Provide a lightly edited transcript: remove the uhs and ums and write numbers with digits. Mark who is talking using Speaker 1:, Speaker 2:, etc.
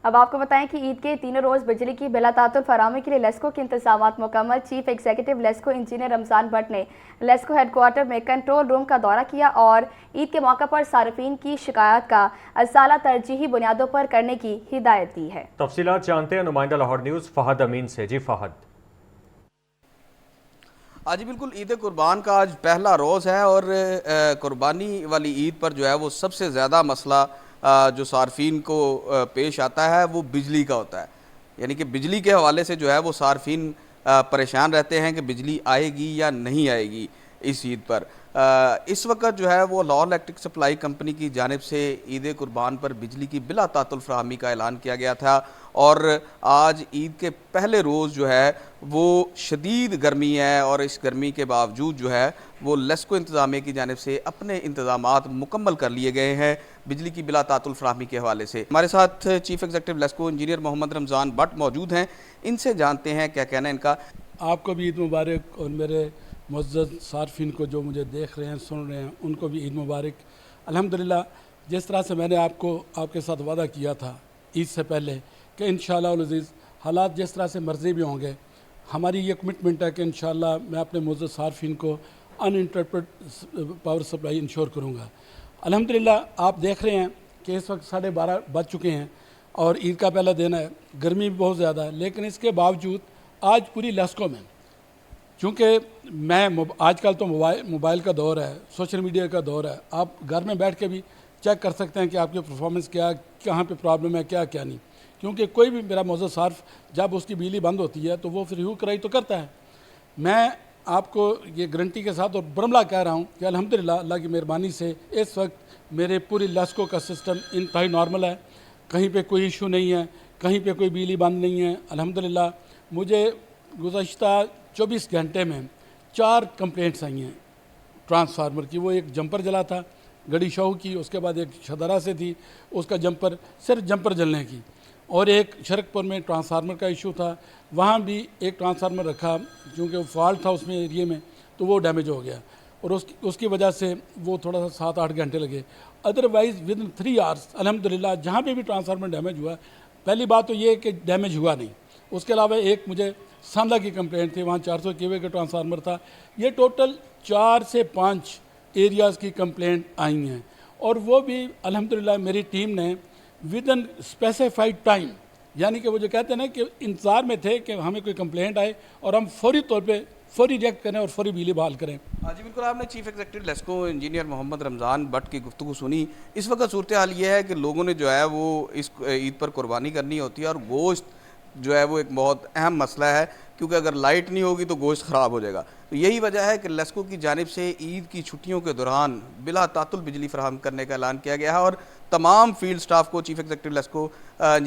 Speaker 1: अब आपको बताएं कि ईद के तीनों रोज बिजली की बिलातातुल फराहमी के लिए लेस्को के इंतजाम मुकम्मल। Chief executive LESCO engineer Ramzan Bhatt ने लेस्को हेडक्वार्टर में कंट्रोल रूम का दौरा किया और ईद के मौके पर सार्फिन की शिकायत का असाला तरजीही बुनियादों पर करने की हिदायत दी है।
Speaker 2: तफसीलात जानते हैं नुमाइंदा लाहौर न्यूज़ फहद अमीन से। जी फहद।
Speaker 3: आज बिल्कुल ईद कुर्बान का आज पहला रोज़ है और कुर्बानी वाली ईद पर जो है वो सबसे ज़्यादा मसला जो सार्फिन को पेश आता है वो बिजली का होता है। यानी कि बिजली के हवाले से जो है वो सार्फिन परेशान रहते हैं कि बिजली आएगी या नहीं आएगी इस ईद पर। इस वक्त जो है वो लाहौर इलेक्ट्रिक सप्लाई कंपनी की जानिब से ईद कुर्बान पर बिजली की बिला तातुल फ्राहमी का ऐलान किया गया था और आज ईद के पहले रोज़ जो है वो शदीद गर्मी है और इस गर्मी के बावजूद जो है वो लेस्को इंतज़ामिया की जानिब से अपने इंतज़ामात मुकम्मल कर लिए गए हैं बिजली की बिला तातुल फ्राहमी के हवाले से। हमारे साथ chief executive LESCO engineer Mohammad Ramzan Bhatt मौजूद हैं, इनसे जानते हैं क्या कहना है इनका।
Speaker 4: आपको भी ईद मुबारक और मेरे मुअज़्ज़ज़ सार्फिन को जो मुझे देख रहे हैं सुन रहे हैं उनको भी ईद मुबारक। अल्हम्दुलिल्लाह जिस तरह से मैंने आपके साथ वादा किया था ईद से पहले कि इंशाअल्लाह अज़ीज़ हालात जिस तरह से मर्ज़ी भी होंगे, हमारी ये कमिटमेंट है कि इंशाअल्लाह मैं अपने मुअज़्ज़ज़ सार्फिन को अनइंटरप्टेड पावर सप्लाई इंश्योर करूँगा। अल्हम्दुलिल्लाह आप देख रहे हैं कि इस वक्त 12:30 बज चुके हैं और ईद का पहला दिन है, गर्मी भी बहुत ज़्यादा है, लेकिन इसके बावजूद आज पूरी लेस्को में, चूँकि मैं आजकल तो मोबाइल का दौर है, सोशल मीडिया का दौर है, आप घर में बैठ के भी चेक कर सकते हैं कि आपकी परफॉर्मेंस क्या, कहाँ पे प्रॉब्लम है, क्या क्या नहीं। क्योंकि कोई भी मेरा मुअज़्ज़ज़ सार्फ जब उसकी बिजली बंद होती है तो वो फिर ह्यू कराई तो करता है। मैं आपको ये गारंटी के साथ और बरमला कह रहा हूँ कि अल्हम्दुलिल्लाह अल्लाह की मेहरबानी से इस वक्त मेरे पूरी लेस्को का सिस्टम इंतहाई नॉर्मल है, कहीं पे कोई इशू नहीं है, कहीं पे कोई बिजली बंद नहीं है। अल्हम्दुलिल्लाह मुझे गुज़श्ता 24 घंटे में 4 कंप्लेंट्स आई हैं ट्रांसफार्मर की। वो एक जंपर जला था गड़ी शहू की, उसके बाद एक शदरा से थी उसका जंपर, सिर्फ जंपर जलने की, और एक शरकपुर में ट्रांसफार्मर का इशू था, वहाँ भी एक ट्रांसफार्मर रखा क्योंकि फॉल्ट था उसमें एरिए में तो वो डैमेज हो गया और उसकी वजह से वो थोड़ा सा 7-8 घंटे लगे। अदरवाइज़ विद इन 3 आवर्स अल्हम्दुलिल्लाह जहाँ पे भी ट्रांसफार्मर डैमेज हुआ, पहली बात तो ये कि डैमेज हुआ नहीं, उसके अलावा एक मुझे सांदा की कंप्लेंट थी, वहाँ 400 केवी का ट्रांसफार्मर था। ये टोटल 4 से 5 एरियाज़ की कंप्लेंट आई हैं और वो भी अल्हम्दुलिल्लाह मेरी टीम ने विद इन स्पेसिफाइड टाइम, यानी कि वो जो कहते हैं ना कि इंतज़ार में थे कि हमें कोई कंप्लेंट आए और हम फौरी तौर पे फौरी रिएक्ट करें और फौरी बिजली बहाल करें।
Speaker 3: जी बिल्कुल, आपने chief executive LESCO engineer Mohammad Ramzan Bhatt की गुफ्तगू सुनी। इस वक्त सूरत हाल ये है कि लोगों ने जो है वो इस ईद पर कुर्बानी करनी होती है और गोश्त जो है वो एक बहुत अहम मसला है क्योंकि अगर लाइट नहीं होगी तो गोश्त ख़राब हो जाएगा। तो यही वजह है कि लेस्को की जानिब से ईद की छुट्टियों के दौरान बिला तातुल बिजली फराहम करने का ऐलान किया गया है और तमाम फील्ड स्टाफ को चीफ एग्जीक्यूटिव लेस्को